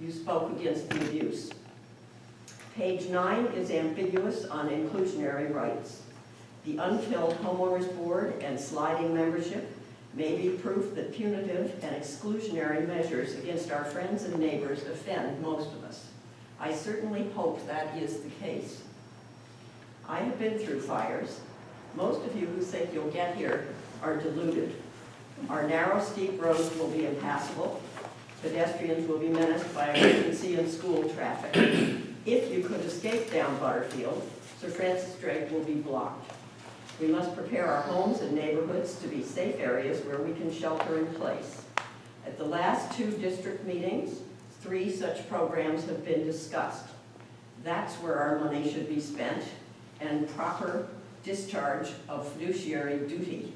You spoke against the abuse. Page 9 is ambiguous on inclusionary rights. The unfilled homeowners board and sliding membership may be proof that punitive and exclusionary measures against our friends and neighbors offend most of us. I certainly hope that is the case. I have been through fires. Most of you who think you'll get here are deluded. Our narrow, steep roads will be impassable. Pedestrians will be menaced by emergency and school traffic. If you could escape down Butterfield, Sir Francis Drake will be blocked. We must prepare our homes and neighborhoods to be safe areas where we can shelter in place. At the last 2 district meetings, 3 such programs have been discussed. That's where our money should be spent, and proper discharge of fiduciary duty.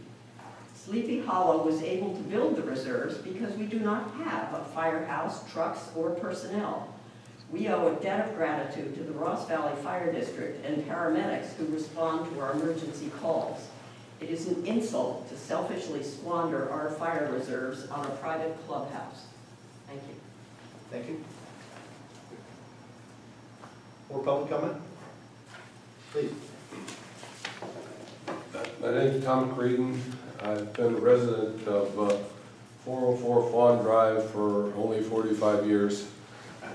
Sleepy Hollow was able to build the reserves because we do not have a firehouse, trucks, or personnel. We owe a debt of gratitude to the Ross Valley Fire District and paramedics who respond to our emergency calls. It is an insult to selfishly squander our fire reserves on a private clubhouse. Thank you. Thank you. More public comment? Please. My name is Tom Creedon. I've been a resident of 404 Fawn Drive for only 45 years.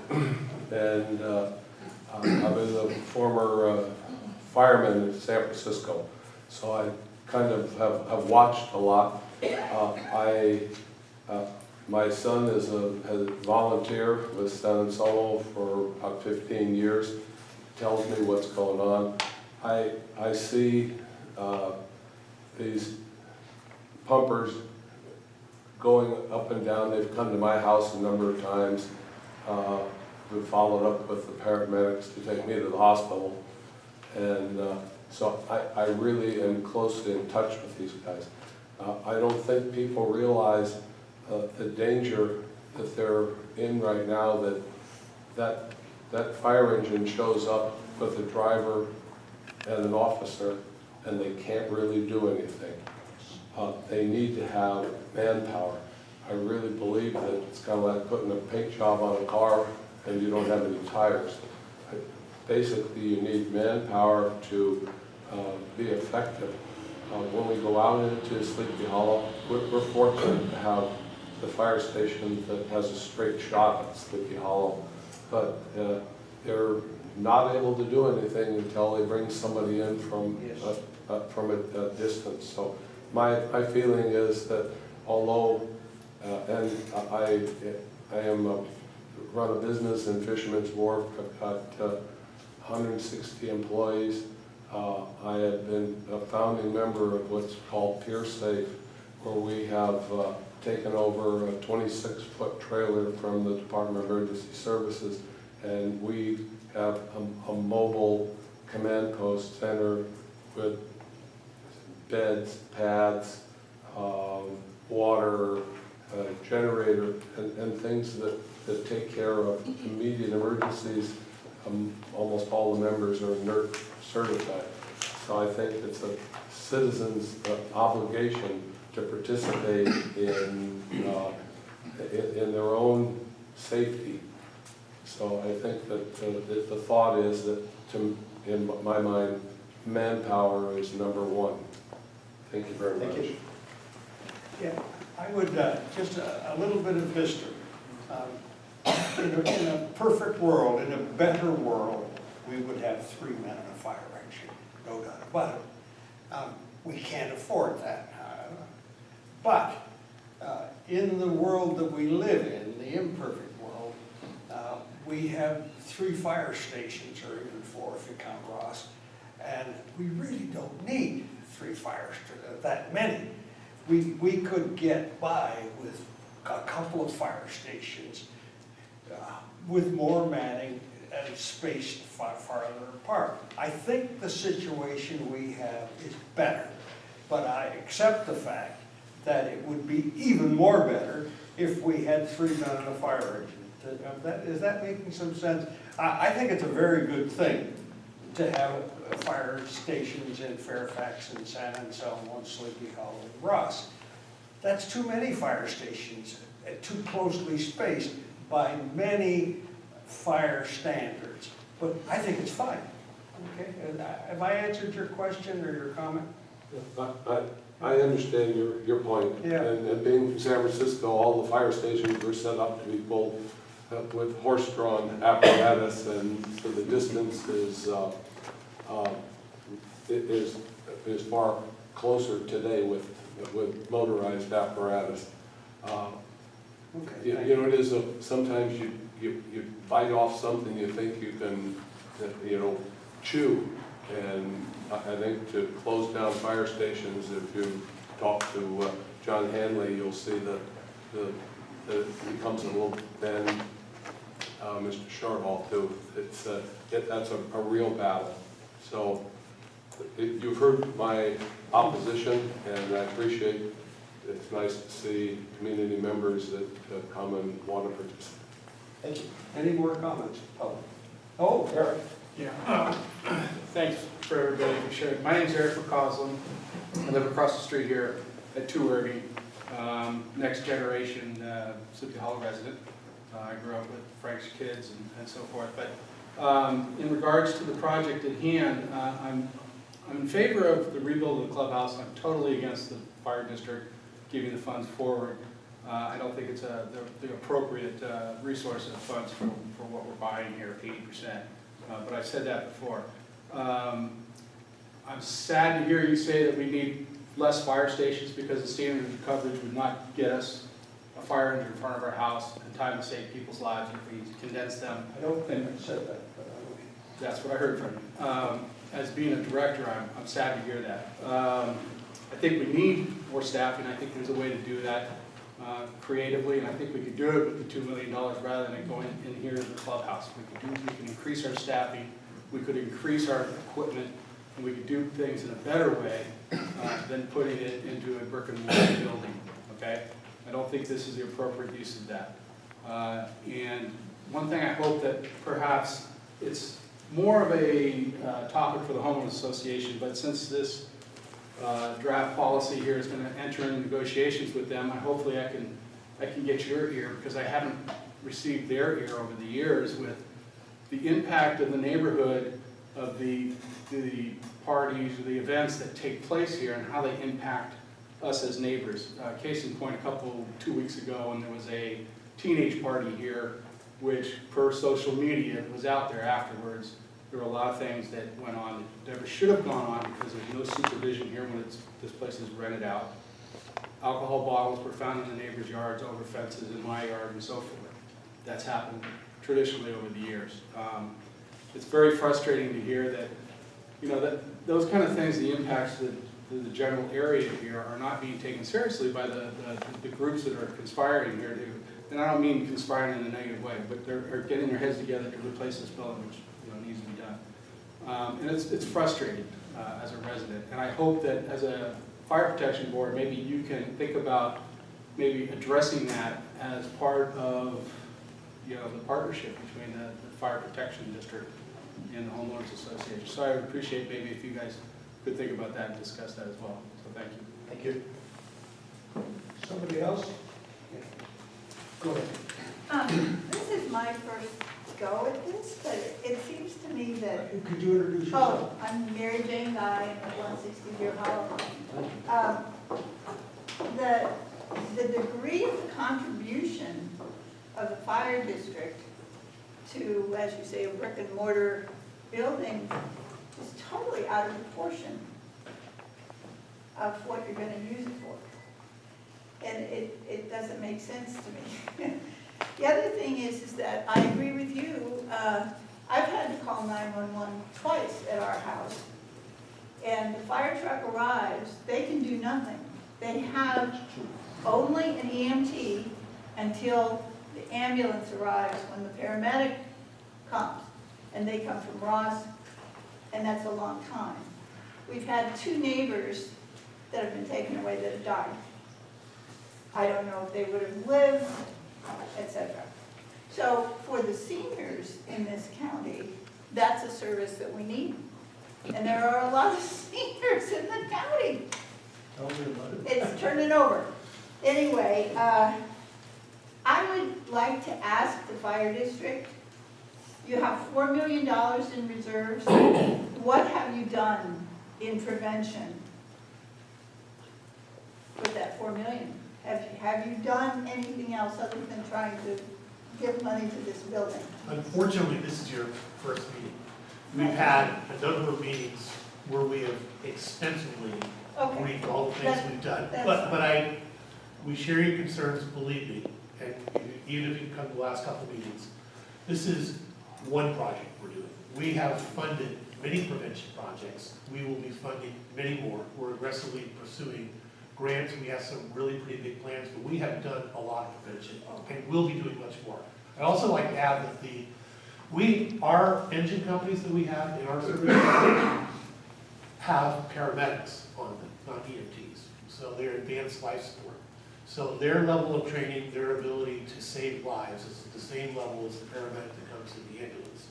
And I was a former fireman in San Francisco, so I kind of have watched a lot. My son is a volunteer with San Anselmo for about 15 years, tells me what's going on. I see these pumpers going up and down. They've come to my house a number of times. We've followed up with the paramedics to take me to the hospital. And so I really am closely in touch with these guys. I don't think people realize the danger that they're in right now, that fire engine shows up with a driver and an officer, and they can't really do anything. They need to have manpower. I really believe that it's kind of like putting a paint job on a car and you don't have any tires. Basically, you need manpower to be effective. When we go out into Sleepy Hollow, we're fortunate to have the fire station that has a straight shot at Sleepy Hollow, but they're not able to do anything until they bring somebody in from a distance. So my feeling is that although, and I am run a business in Fisherman's Wharf, I've got 160 employees. I have been a founding member of what's called Peer Safe, where we have taken over a 26-foot trailer from the Department of Emergency Services, and we have a mobile command post center with beds, pads, water, generator, and things that take care of immediate emergencies. Almost all the members are NERC certified. So I think it's a citizen's obligation to participate in their own safety. So I think that the thought is that, in my mind, manpower is #1. Thank you very much. You. Yeah, I would, just a little bit of history. In a perfect world, in a better world, we would have 3 men in a fire engine, no doubt about it. We can't afford that. But in the world that we live in, the imperfect world, we have 3 fire stations, or even 4 if you count Ross, and we really don't need 3 fire stations, that many. We could get by with a couple of fire stations with more manning and spaced farther apart. I think the situation we have is better, but I accept the fact that it would be even more better if we had 3 men in a fire engine. Is that making some sense? I think it's a very good thing to have fire stations in Fairfax and San Anselmo and Sleepy Hollow and Ross. That's too many fire stations, too closely spaced. by many fire standards, but I think it's fine. Okay, and have I answered your question or your comment? I understand your point. Yeah. And being from San Francisco, all the fire stations were set up to be full with horse-drawn apparatus, and so the distance is far closer today with motorized apparatus. Okay. You know, it is sometimes you bite off something you think you can, chew. And I think to close down fire stations, if you talk to John Hanley, you'll see that it becomes a little, then Mr. Sharhall too, that's a real battle. So you've heard my opposition, and I appreciate it's nice to see community members that come and want to participate. Thank you. Any more comments? Oh, Eric. Yeah, thanks for everybody for sharing. My name's Eric McCausland. I live across the street here at 230, next generation Sleepy Hollow resident. I grew up with Frank's kids and so forth. But in regards to the project at hand, I'm in favor of the rebuild of the clubhouse. I'm totally against the fire district giving the funds forward. I don't think it's the appropriate resource of funds for what we're buying here, 80%. But I've said that before. I'm sad to hear you say that we need less fire stations because the standard of coverage would not get us a fire engine in front of our house in time to save people's lives if we condense them. I don't think I said that, but That's what I heard from you. As being a director, I'm sad to hear that. I think we need more staffing. I think there's a way to do that creatively, and I think we could do it with the $2 million rather than it going in here in the clubhouse. We can increase our staffing, we could increase our equipment, and we could do things in a better way than putting it into a brick and mortar building, okay? I don't think this is the appropriate use of that. And one thing I hope that perhaps it's more of a topic for the homeowners association, but since this draft policy here is going to enter into negotiations with them, hopefully I can get your ear, because I haven't received their ear over the years with the impact of the neighborhood of the parties or the events that take place here and how they impact us as neighbors. Case in point, 2 weeks ago, when there was a teenage party here, which per social media was out there afterwards. There were a lot of things that went on that never should have gone on because there's no supervision here when this place is rented out. Alcohol bottles were found in the neighbors' yards, over fences in my yard, and so forth. That's happened traditionally over the years. It's very frustrating to hear that, that those kind of things, the impacts to the general area here are not being taken seriously by the groups that are conspiring here. And I don't mean conspiring in a negative way, but they're getting their heads together to replace this building, which needs to be done. And it's frustrating as a resident. And I hope that as a fire protection board, maybe you can think about maybe addressing that as part of the partnership between the fire protection district and the homeowners association. So I would appreciate maybe if you guys could think about that and discuss that as well. So thank you. Thank you. somebody else? Yeah. Go ahead. This is my first go at this, but it seems to me that, Could you introduce yourself? I'm Mary Jane Guy at 160 Deer Hollow. The degree of the contribution of the fire district to, as you say, a brick and mortar building is totally out of proportion of what you're going to use it for. And it doesn't make sense to me. The other thing is that I agree with you. I've had to call 911 twice at our house. And the fire truck arrives, they can do nothing. They have only an EMT until the ambulance arrives when the paramedic comes. And they come from Ross, and that's a long time. We've had 2 neighbors that have been taken away that have died. I don't know if they would have lived, etc. So for the seniors in this county, that's a service that we need. And there are a lot of seniors in the county. Tell me about it. It's turning over. Anyway, I would like to ask the fire district, you have $4 million in reserves. What have you done in prevention with that $4 million? Have you done anything else other than trying to give money to this building? Unfortunately, this is your first meeting. We've had a number of meetings where we have extensively Okay. briefed all the things we've done. That's But we share your concerns, believe me, and even if you come to the last couple of meetings, this is one project we're doing. We have funded many prevention projects. We will be funding many more. We're aggressively pursuing grants. We have some really pretty big plans, but we have done a lot of prevention and will be doing much more. I also like to add that our engine companies that we have in our service have paramedics on them, not EMTs. So they're advanced life support. So their level of training, their ability to save lives is at the same level as the paramedic that comes in the ambulance.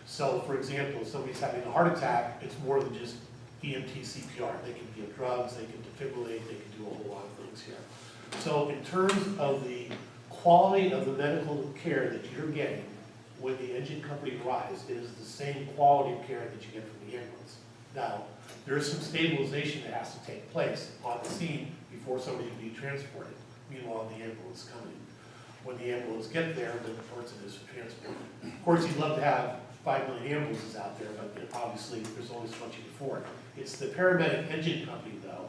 So for example, if somebody's having a heart attack, it's more than just EMT CPR. They can give drugs, they can defibrillate, they can do a whole lot of things here. So in terms of the quality of the medical care that you're getting when the engine company arrives, it is the same quality of care that you get from the ambulance. Now, there is some stabilization that has to take place on the scene before somebody can be transported. Meanwhile, the ambulance is coming. When the ambulance gets there, then the person is transported. Of course, you'd love to have 5 million ambulances out there, but obviously there's only so much you can afford. It's the paramedic engine company, though,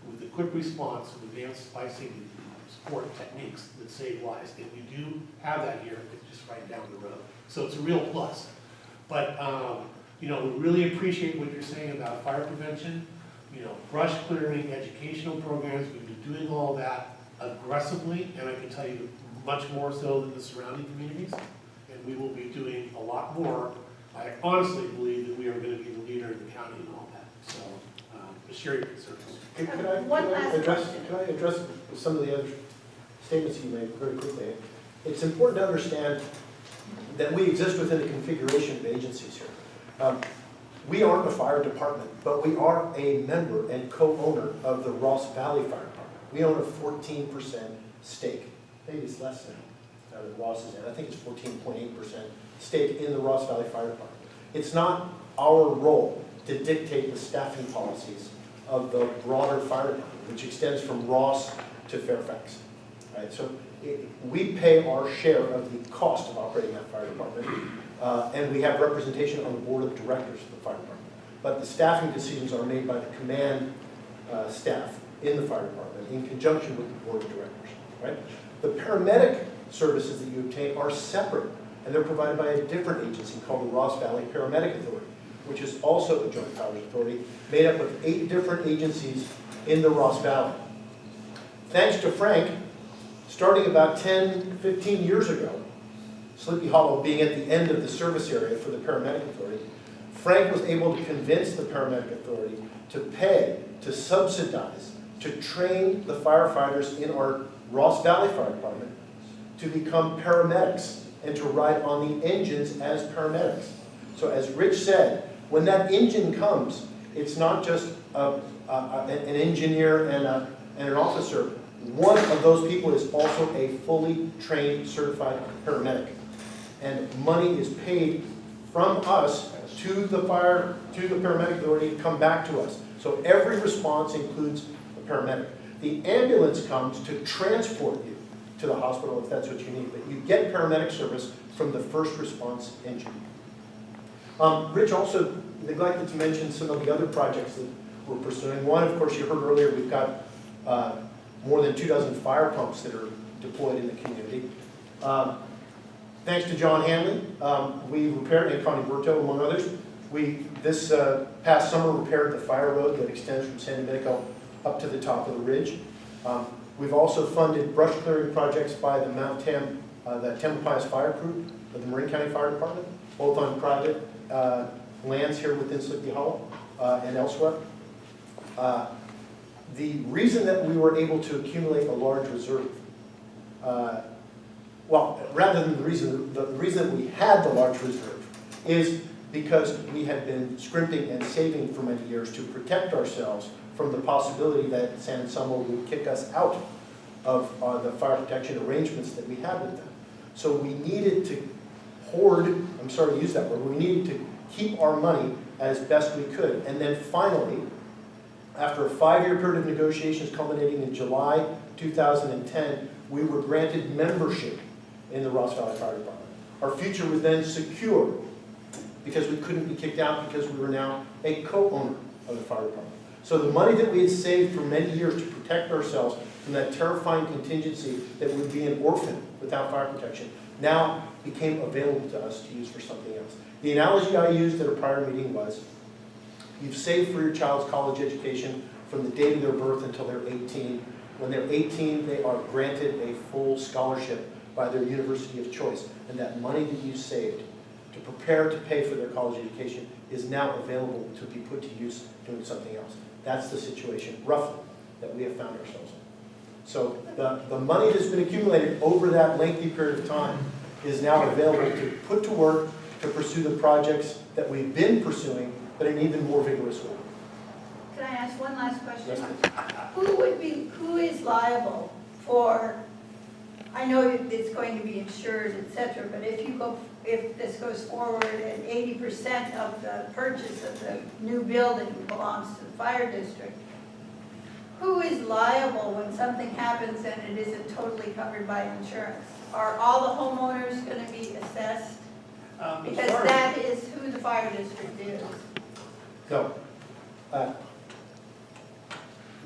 with the quick response with advanced life-saving support techniques that save lives. And we do have that here, it's just right down the road. So it's a real plus. But we really appreciate what you're saying about fire prevention, brush clearing, educational programs. We've been doing all that aggressively, and I can tell you much more so than the surrounding communities. And we will be doing a lot more. I honestly believe that we are going to be the leader in the county in all that. So, share your concerns. Hey, One last question. Can I address some of the other statements you made very quickly? It's important to understand that we exist within the configuration of agencies here. We aren't a fire department, but we are a member and co-owner of the Ross Valley Fire Department. We own a 14% stake. Maybe it's less than Ross is at. I think it's 14.8% stake in the Ross Valley Fire Department. It's not our role to dictate the staffing policies of the broader fire department, which extends from Ross to Fairfax. Right? So we pay our share of the cost of operating that fire department, and we have representation on the board of directors of the fire department. But the staffing decisions are made by the command staff in the fire department in conjunction with the board of directors. Right? The paramedic services that you obtain are separate, and they're provided by a different agency called the Ross Valley Paramedic Authority, which is also a joint powers authority made up of 8 different agencies in the Ross Valley. Thanks to Frank, starting about 10, 15 years ago, Sleepy Hollow being at the end of the service area for the Paramedic Authority, Frank was able to convince the Paramedic Authority to pay, to subsidize, to train the firefighters in our Ross Valley Fire Department to become paramedics and to ride on the engines as paramedics. So as Rich said, when that engine comes, it's not just an engineer and an officer. One of those people is also a fully trained, certified paramedic. And money is paid from us to the paramedic authority to come back to us. So every response includes a paramedic. The ambulance comes to transport you to the hospital if that's what you need, but you get paramedic service from the first response engine. Rich also neglected to mention some of the other projects that we're pursuing. One, of course, you heard earlier, we've got more than 24 fire pumps that are deployed in the community. Thanks to John Hanley, we repaired, and Connie Berto, among others, this past summer repaired the fire road that extends from San Domenico up to the top of the ridge. We've also funded brush clearing projects by the the Tamalpais Fire Crew of the Marin County Fire Department, both on private lands here within Sleepy Hollow and elsewhere. The reason that we were able to accumulate a large reserve, well, rather than the reason that we had the large reserve is because we had been scrimping and saving for many years to protect ourselves from the possibility that San Anselmo would kick us out of the fire protection arrangements that we had with them. So we needed to hoard, I'm sorry to use that word, we needed to keep our money as best we could. And then finally, after a 5-year period of negotiations culminating in July 2010, we were granted membership in the Ross Valley Fire Department. Our future was then secure because we couldn't be kicked out because we were now a co-owner of the fire department. So the money that we had saved for many years to protect ourselves from that terrifying contingency that would be an orphan without fire protection now became available to us to use for something else. The analogy I used at a prior meeting was, you've saved for your child's college education from the date of their birth until they're 18. When they're 18, they are granted a full scholarship by their university of choice. And that money that you saved to prepare to pay for their college education is now available to be put to use doing something else. That's the situation, roughly, that we have found ourselves in. So the money that's been accumulated over that lengthy period of time is now available to put to work to pursue the projects that we've been pursuing, but in an even more vigorous way. Can I ask one last question? Yes. Who is liable for, I know it's going to be insured, et cetera, but if this goes forward and 80% of the purchase of the new building belongs to the fire district, who is liable when something happens and it isn't totally covered by insurance? Are all the homeowners going to be assessed? Because that is who the fire district is. No.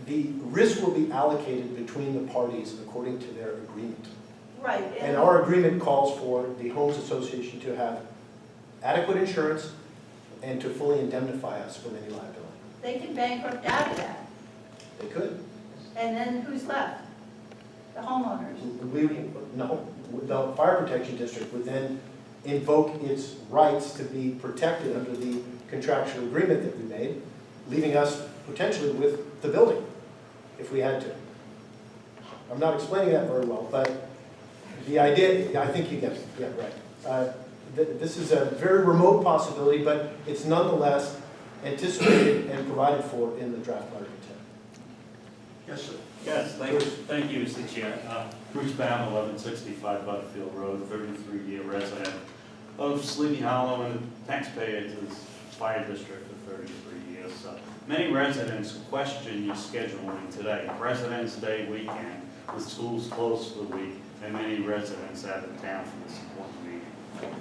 The risk will be allocated between the parties according to their agreement. Right. And our agreement calls for the Homes Association to have adequate insurance and to fully indemnify us from any liability. They can bankrupt out of that. They could. And then who's left? The homeowners. No, the Fire Protection District would then invoke its rights to be protected under the contractual agreement that we made, leaving us potentially with the building, if we had to. I'm not explaining that very well, but the idea, I think you get it. Yeah, right. This is a very remote possibility, but it's nonetheless anticipated and provided for in the draft Article 10. Yes, sir. Yes, thank you, Mr. Chair. Bruce Baum, 1165 Butterfield Road, 33-year resident of Sleepy Hollow and taxpayer to the fire district for 33 years. Many residents question your scheduling today. President's Day weekend, with schools closed for the week, and many residents out of town for this important meeting.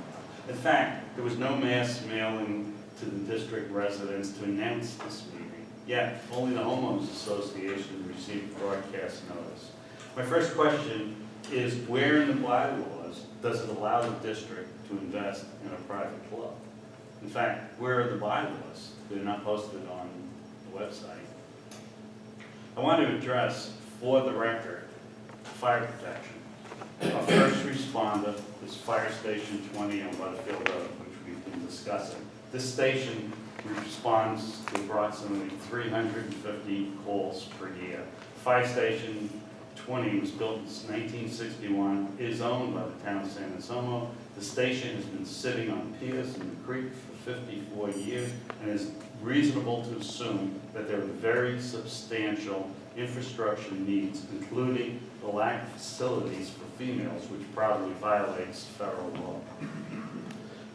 In fact, there was no mass mailing to the district residents to announce this meeting. Yet, only the Homeowners Association received broadcast notice. My first question is, where in the bylaws does it allow the district to invest in a private club? In fact, where are the bylaws? They're not posted on the website. I want to address, for the record, fire protection. Our first responder is Fire Station 20 on Butterfield Road, which we've been discussing. This station responds to approximately 350 calls per year. Fire Station 20 was built in 1961, is owned by the town of San Anselmo. The station has been sitting on piers in the creek for 54 years, and is reasonable to assume that there are very substantial infrastructure needs, including the lack of facilities for females, which probably violates federal law.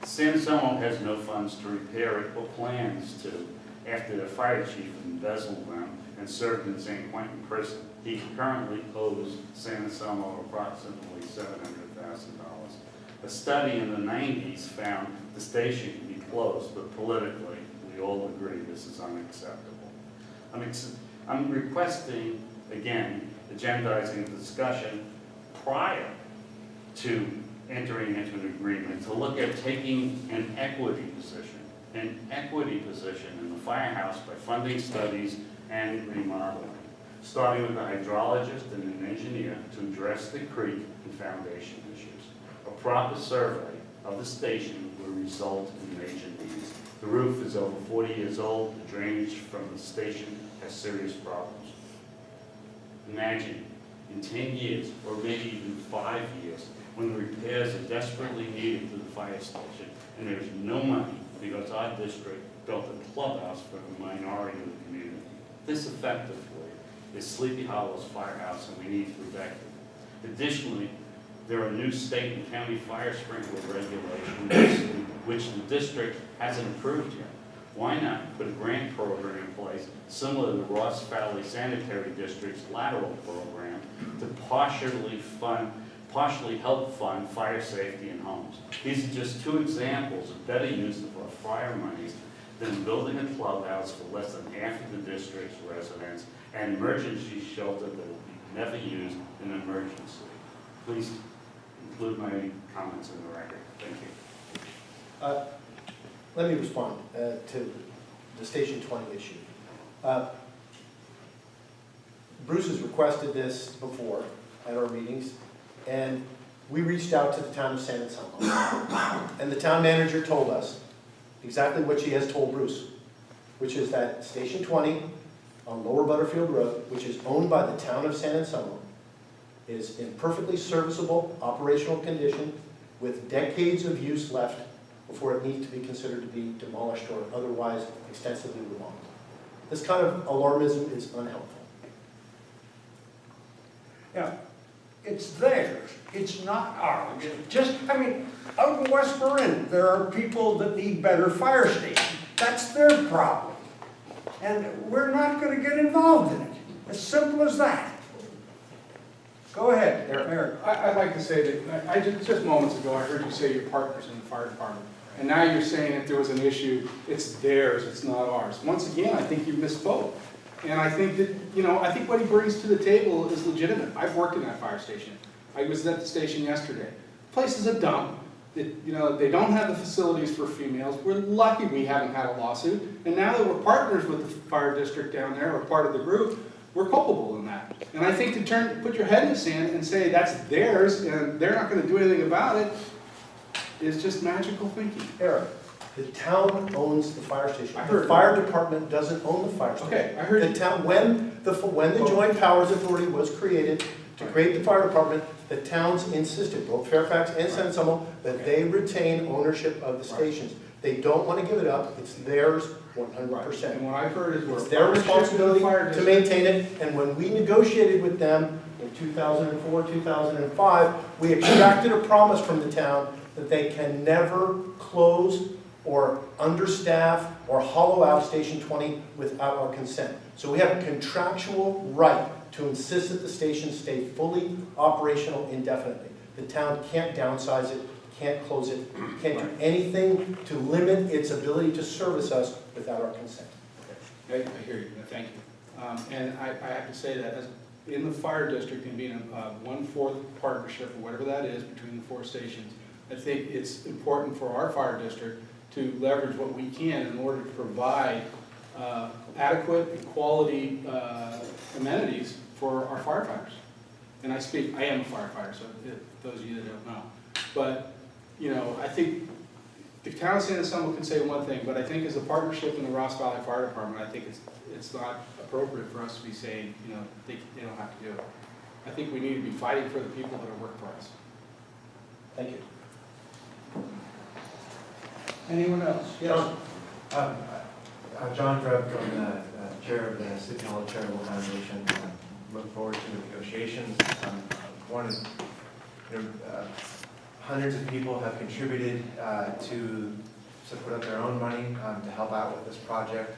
San Anselmo has no funds to repair it or plans to after the fire chief embezzled them and served in San Quentin prison. He currently owes San Anselmo approximately $700,000. A study in the 90s found the station can be closed, but politically, we all agree this is unacceptable. I'm requesting, again, agendizing the discussion prior to entering into an agreement to look at taking an equity position in the firehouse by funding studies and remodeling, starting with a hydrologist and an engineer to address the creek and foundation issues. A proper survey of the station will result in major needs. The roof is over 40 years old. The drainage from the station has serious problems. Imagine in 10 years, or maybe even 5 years, when the repairs are desperately needed to the fire station, and there's no money because our district built a clubhouse for the minority of the community. This effectively is Sleepy Hollow's firehouse, and we need to protect it. Additionally, There are new state and county fire sprinkler regulations which the district hasn't approved yet. Why not put a grant program in place similar to the Ross Valley Sanitary District's lateral program to partially help fund fire safety in homes? These are just two examples of better use of our fire monies than building a clubhouse for less than half of the district's residents and emergency shelter that will be never used in an emergency. Please include my comments in the record. Thank you. Let me respond to the Station 20 issue. Bruce has requested this before at our meetings, and we reached out to the town of San Anselmo. And the town manager told us exactly what she has told Bruce, which is that Station 20 on Lower Butterfield Road, which is owned by the town of San Anselmo, is in perfectly serviceable operational condition with decades of use left before it needs to be considered to be demolished or otherwise extensively remodeled. This kind of alarmism is unhelpful. Yeah, it's theirs, it's not ours. Just, I mean, out in West Marin, there are people that need better fire stations. That's their problem. And we're not gonna get involved in it. As simple as that. Go ahead, Eric. I'd like to say that, just moments ago, I heard you say you're partners in the fire department. And now you're saying if there was an issue, it's theirs, it's not ours. Once again, I think you misspoke. And I think that, I think what he brings to the table is legitimate. I've worked in that fire station. I was at the station yesterday. The place is a dump. They don't have the facilities for females. We're lucky we haven't had a lawsuit. And now that we're partners with the fire district down there, or part of the group, we're culpable in that. And I think to put your head in the sand and say that's theirs and they're not going to do anything about it is just magical thinking. Eric, the town owns the fire station. I heard The fire department doesn't own the fire station. Okay, I heard The you. town, when the Joint Powers Authority was created to create the fire department, the towns insisted, both Fairfax and San Anselmo, that they retain ownership of the stations. They don't want to give it up. It's theirs 100%. And what I've heard is we're It's their responsibility fire to district. maintain it, and when we negotiated with them in 2004, 2005, we extracted a promise from the town that they can never close or understaff or hollow out Station 20 without our consent. So we have a contractual right to insist that the station stay fully operational indefinitely. The town can't downsize it, can't close it, can't do anything to limit its ability to service us without our consent. I hear you, thank you. And I have to say that as in the fire district and being a 1/4 partnership or whatever that is between the 4 stations, I think it's important for our fire district to leverage what we can in order to provide adequate and quality amenities for our firefighters. And I am a firefighter, so those of you that don't know. But, I think the town of San Anselmo can say one thing, but I think as a partnership in the Ross Valley Fire Department, I think it's not appropriate for us to be saying, they don't have to do it. I think we need to be fighting for the people that are working for us. Thank you. Anyone else? Yes. John Grubb from the chair of the City Hall Charitable Foundation. Look forward to the negotiations. Hundreds of people have contributed to put up their own money to help out with this project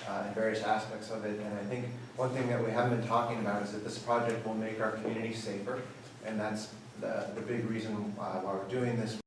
and various aspects of it. And I think one thing that we haven't been talking about is that this project will make our community safer, and that's the big reason why we're doing this.